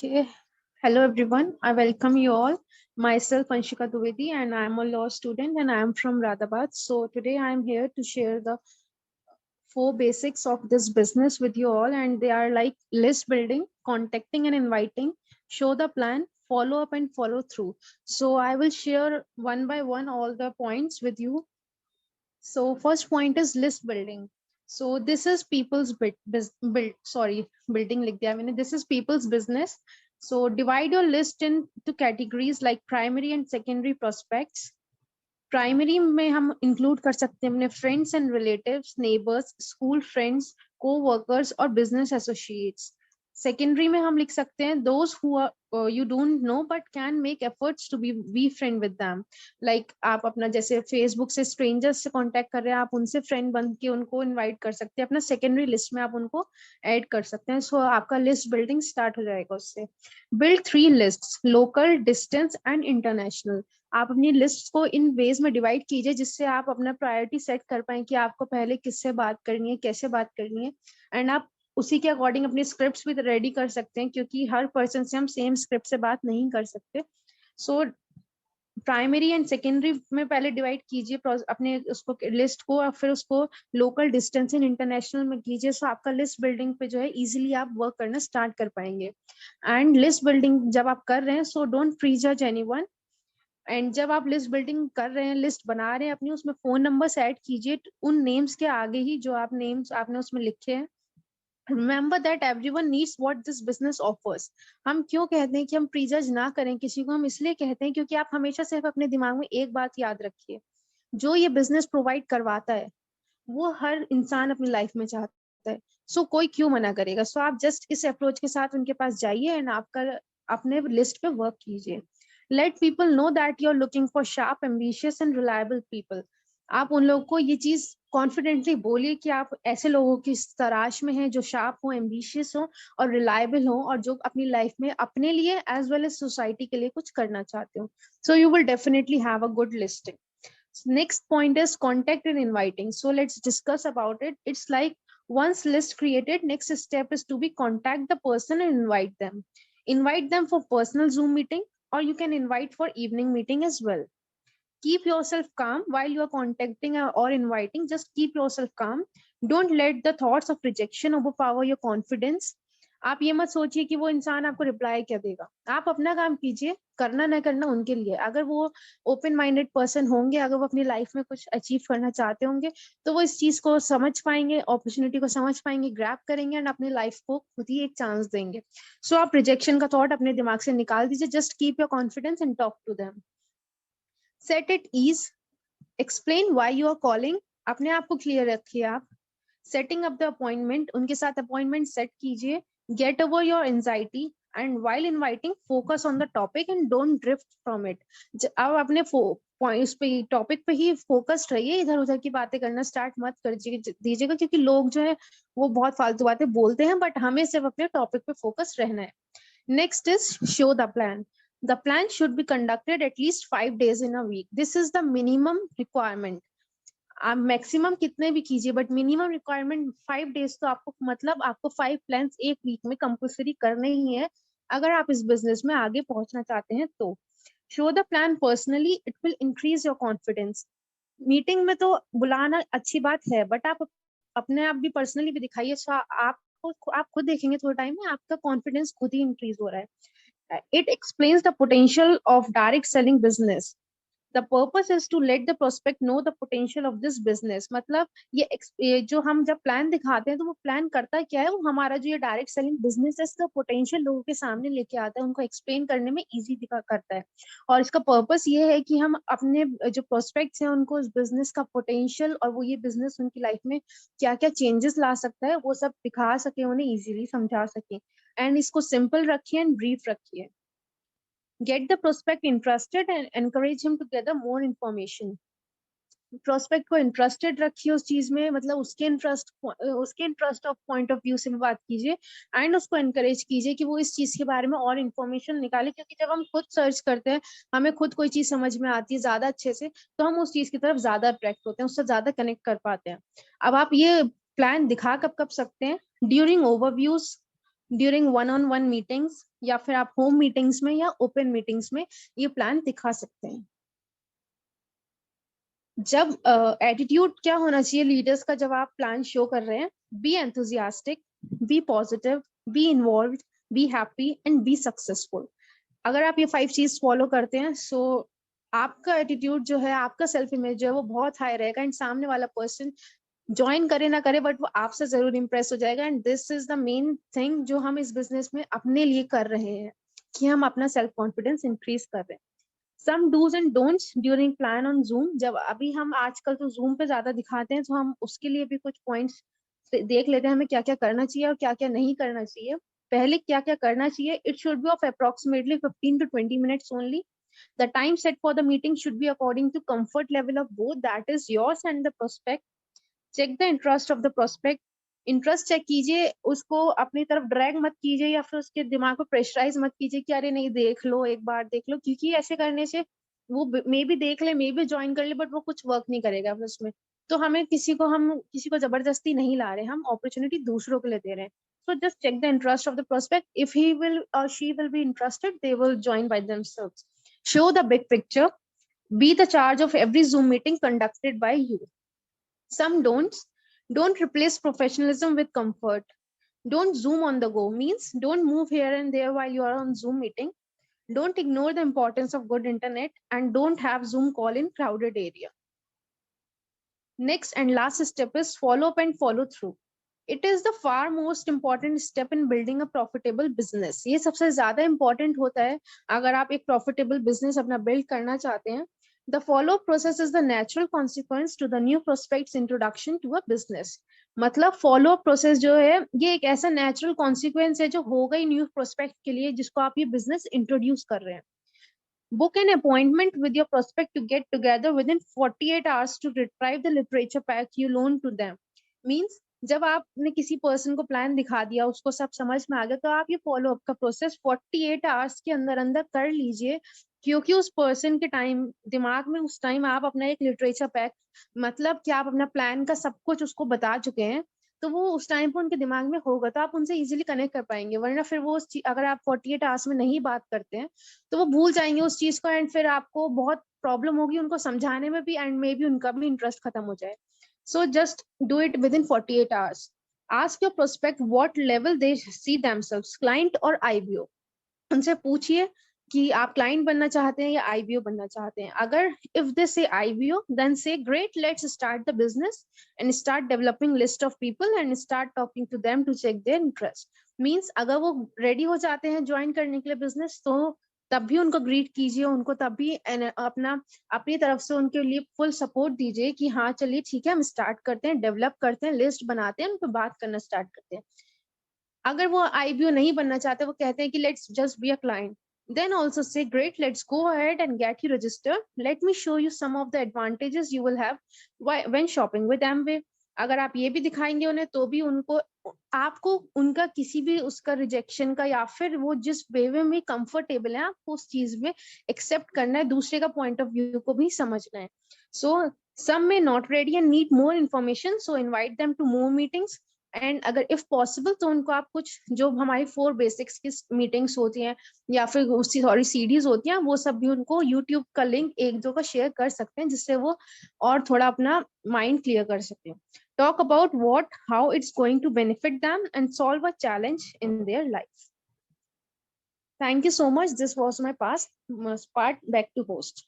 Okay. Hello everyone. I welcome you all. Myself Anshika Duvedi and I am a law student and I am from Radhabad. So today I am here to share the four basics of this business with you all, and they are like list building, contacting and inviting, show the plan, follow up and follow through. So I will share one by one all the points with you. So first point is list building. So this is people's building like that. I mean, this is people's business. So divide your list into categories like primary and secondary prospects. Primary में हम include कर सकते हैं अपने friends and relatives, neighbours, school friends, co-workers और business associates. Secondary में हम लिख सकते हैं those who you don't know but can make efforts to be friend with them. Like आप अपना जैसे फेसबुक से स्ट्रेंजर्स से कांटेक्ट कर रहे हैं, आप उनसे फ्रेंड बन के उनको इनवाइट कर सकते हैं, अपना सेकेंडरी लिस्ट में आप उनको ऐड कर सकते हैं. सो आपका लिस्ट बिल्डिंग स्टार्ट हो जाएगा उससे. Build 3 lists, local, distance and international. आप अपनी लिस्ट को इन वेज में डिवाइड कीजिए जिससे आप अपना प्रायोरिटी सेट कर पाए कि आपको पहले किससे बात करनी है, कैसे बात करनी है, एंड आप उसी के अकॉर्डिंग अपनी स्क्रिप्ट्स भी रेडी कर सकते हैं क्योंकि हर पर्सन से हम सेम स्क्रिप्ट से बात नहीं कर सकते. सो प्राइमरी एंड सेकेंडरी में पहले डिवाइड कीजिए अपने उसको लिस्ट को, और फिर उसको लोकल, डिस्टेंस एंड इंटरनेशनल में कीजिए. सो आपका लिस्ट बिल्डिंग पे जो है इजीली आप वर्क करना स्टार्ट कर पाएंगे. एंड लिस्ट बिल्डिंग जब आप कर रहे हैं, सो डोंट प्री जज एनीवन. एंड जब आप लिस्ट बिल्डिंग कर रहे हैं, लिस्ट बना रहे हैं अपनी, उसमें फोन नंबर ऐड कीजिए उन नेम्स के आगे ही जो आप नेम्स आपने उसमें लिखे हैं. Remember that everyone needs what this business offers. हम क्यों कहते हैं कि हम प्रीजज ना करें किसी को? हम इसलिए कहते हैं क्योंकि आप हमेशा सिर्फ अपने दिमाग में एक बात याद रखिए, जो ये बिजनेस प्रोवाइड करवाता है वो हर इंसान अपनी लाइफ में चाहता है. सो कोई क्यों मना करेगा? सो आप जस्ट इस अप्रोच के साथ उनके पास जाइए एंड आपका अपने लिस्ट पे वर्क कीजिए. Let people know that you are looking for sharp, ambitious and reliable people. आप उन लोगों को ये चीज कॉन्फिडेंटली बोलिए कि आप ऐसे लोगों की तलाश में हैं जो शार्प हो, एम्बिशियस हो और रिलायबल हो, और जो अपनी लाइफ में अपने लिए एज वेल एज सोसाइटी के लिए कुछ करना चाहते हो. So you will definitely have a good listing. Next point is contact and inviting. So let's discuss about it. It's like once list created, next step is to be contact the person and invite them. Invite them for personal Zoom meeting, or you can invite for evening meeting as well. Keep yourself calm while you are contacting or inviting. Just keep yourself calm. Don't let the thoughts of rejection overpower your confidence. आप ये मत सोचिए कि वो इंसान आपको reply क्या देगा. आप अपना काम कीजिए, करना ना करना उनके लिए. अगर वो ओपन माइंडेड पर्सन होंगे, अगर वो अपनी लाइफ में कुछ अचीव करना चाहते होंगे, तो वो इस चीज को समझ पाएंगे, अपॉर्चुनिटी को समझ पाएंगे, ग्रैब करेंगे एंड अपनी लाइफ को खुद ही एक चांस देंगे. सो आप रिजेक्शन का थॉट अपने दिमाग से निकाल दीजिए. Just keep your confidence and talk to them. Set at ease. Explain why you are calling. अपने आप को क्लियर रखिए आप. Setting up the appointment. उनके साथ अपॉइंटमेंट सेट कीजिए. Get over your anxiety and while inviting focus on the topic and don't drift from it. अब अपने पॉइंट्स पे, टॉपिक पे ही फोकस्ड रहिए. इधर उधर की बातें करना स्टार्ट मत कर दीजिएगा क्योंकि लोग जो है वो बहुत फालतू बातें बोलते हैं, बट हमें सिर्फ अपने टॉपिक पे फोकस रहना है. Next is show the plan. The plan should be conducted at least 5 days in a week. This is the minimum requirement. आप मैक्सिमम कितने भी कीजिए, बट मिनिमम रिक्वायरमेंट 5 days. तो आपको मतलब आपको 5 प्लान्स एक वीक में कंपल्सरी करने ही है अगर आप इस बिजनेस में आगे पहुंचना चाहते हैं. तो show the plan personally, it will increase your confidence. Meeting में तो बुलाना अच्छी बात है, बट आप अपने आप भी पर्सनली भी दिखाइए. आप खुद देखेंगे थोड़े टाइम में आपका कॉन्फिडेंस खुद ही इंक्रीज हो रहा है. It explains the potential of direct selling business. The purpose is to let the prospect know the potential of this business. मतलब ये जो हम जब प्लान दिखाते हैं तो वो प्लान करता क्या है, वो हमारा जो ये डायरेक्ट सेलिंग बिजनेस है इसका पोटेंशियल लोगों के सामने लेके आता है, उनको एक्सप्लेन करने में इजी दिखा करता है. और इसका पर्पस ये है कि हम अपने जो प्रोस्पेक्ट्स हैं उनको इस बिजनेस का पोटेंशियल और वो ये बिजनेस उनकी लाइफ में क्या क्या चेंजेस ला सकता है वो सब दिखा सके, उन्हें इजीली समझा सके. एंड इसको सिंपल रखिए एंड ब्रीफ रखिए. Get the prospect interested and encourage him to gather more information. Prospect को इंटरेस्टेड रखिए उस चीज में, मतलब उसके interest of point of view से भी बात कीजिए एंड उसको एनकरेज कीजिए कि वो इस चीज के बारे में और इन्फॉर्मेशन निकाले. क्योंकि जब हम खुद सर्च करते हैं, हमें खुद कोई चीज समझ में आती है ज्यादा अच्छे से, तो हम उस चीज की तरफ ज्यादा अट्रैक्ट होते हैं, उससे ज्यादा कनेक्ट कर पाते हैं. अब आप ये प्लान दिखा कब कब सकते हैं? During overviews, during one on one meetings, या फिर आप होम मीटिंग्स में या ओपन मीटिंग्स में ये प्लान दिखा सकते हैं। जब एटीट्यूड क्या होना चाहिए लीडर्स का जब आप प्लान शो कर रहे हैं, be enthusiastic, be positive, be involve, be happy and be successful. अगर आप ये 5 चीज फॉलो करते हैं, सो आपका एटीट्यूड जो है, आपका सेल्फ इमेज जो है वो बहुत हाई रहेगा, एंड सामने वाला पर्सन ज्वाइन करे ना करे बट वो आपसे जरूर इंप्रेस हो जाएगा। And this is the main thing जो हम इस बिजनेस में अपने लिए कर रहे हैं, कि हम अपना सेल्फ कॉन्फिडेंस इंक्रीज कर रहे हैं। Some dos and don'ts during plan on Zoom. जब अभी हम आजकल तो जूम पे ज्यादा दिखाते हैं, तो हम उसके लिए भी कुछ पॉइंट्स देख लेते हैं, हमें क्या क्या करना चाहिए और क्या क्या नहीं करना चाहिए। पहले क्या क्या करना चाहिए, it should be of approximately 15 to 20 minutes only. The time set for the meeting should be according to comfort level of both, that is yours and the prospect. Check the interest of the prospect. Interest check कीजिए, उसको अपनी तरफ drag मत कीजिए या फिर उसके दिमाग को प्रेशराइज मत कीजिए कि अरे नहीं देख लो, एक बार देख लो, क्योंकि ऐसे करने से वो मे भी देख ले, मे भी ज्वाइन कर ले, बट वो कुछ वर्क नहीं करेगा फिर उसमें। तो हम किसी को जबरदस्ती नहीं ला रहे, हम अपॉर्चुनिटी दूसरों के लिए दे रहे हैं। So just check the interest of the prospect. If he will or she will be interested, they will join by themselves. Show the big picture. Be the charge of every Zoom meeting conducted by you. Some don't replace professionalism with comfort. Don't zoom on the go, means don't move here and there while you are on Zoom meeting. Don't ignore the importance of good internet, and don't have Zoom call in crowded area. Next and last step is follow up and follow through. It is the far most important step in building a profitable business. ये सबसे ज्यादा important होता है अगर आप एक profitable business अपना build करना चाहते हैं. The follow-up process is the natural consequence to the new prospect's introduction to a business. मतलब follow-up process जो है ये एक ऐसा natural consequence है जो होगा ही new prospect के लिए जिसको आप ये business introduce कर रहे हैं. Book an appointment with your prospect to get together within 48 hours to retrieve the literature pack you loaned to them. Means जब आपने किसी पर्सन को प्लान दिखा दिया, उसको सब समझ में आ गया, तो आप ये फॉलो अप का प्रोसेस 48 आवर्स के अंदर अंदर कर लीजिए, क्योंकि उस पर्सन के टाइम दिमाग में उस टाइम आप अपना एक लिटरेचर पैक, मतलब कि आप अपना प्लान का सब कुछ उसको बता चुके हैं, तो वो उस टाइम पे उनके दिमाग में होगा, तो आप उनसे इजीली कनेक्ट कर पाएंगे। वरना फिर वो अगर आप 48 आवर्स में नहीं बात करते हैं तो वो भूल जाएंगे उस चीज को, एंड फिर आपको बहुत प्रॉब्लम होगी उनको समझाने में भी, एंड मे बी उनका भी इंटरेस्ट खत्म हो जाए। So just do it within 48 hours. Ask your prospect what level they see themselves, client or IBO. उनसे पूछिए कि आप क्लाइंट बनना चाहते हैं या आईबीओ बनना चाहते हैं। अगर if they say IBO, then say great, let's start the business and start developing list of people and start talking to them to check their interest. Means अगर वो रेडी हो जाते हैं ज्वाइन करने के लिए बिजनेस, तो तब भी उनको ग्रीट कीजिए, उनको तब भी अपनी तरफ से उनके लिए फुल सपोर्ट दीजिए कि हाँ चलिए ठीक है, हम स्टार्ट करते हैं, डेवलप करते हैं, लिस्ट बनाते हैं, उन पर बात करना स्टार्ट करते हैं। अगर वो आईबीओ नहीं बनना चाहते, वो कहते हैं कि let's just be a client, then also say great, let's go ahead and get you registered. Let me show you some of the advantages you will have when shopping with Amway. अगर आप ये भी दिखाएंगे उन्हें, तो भी उनको आपको उनका किसी भी उसका रिजेक्शन का या फिर वो जिस वे में कंफर्टेबल है आपको उस चीज में एक्सेप्ट करना है, दूसरे का पॉइंट ऑफ व्यू को भी समझना है। सो some may not ready and need more information, so invite them to more meetings. And अगर इफ पॉसिबल तो उनको आप कुछ जो हमारी 4 बेसिक्स की मीटिंग्स होती हैं या फिर सॉरी सीडीज होती हैं, वो सब भी उनको यूट्यूब का लिंक एक दो का शेयर कर सकते हैं, जिससे वो और थोड़ा अपना माइंड क्लियर कर सकते हैं। Talk about what how it's going to benefit them and solve a challenge in their life. Thank you so much, this was my past part, back to host.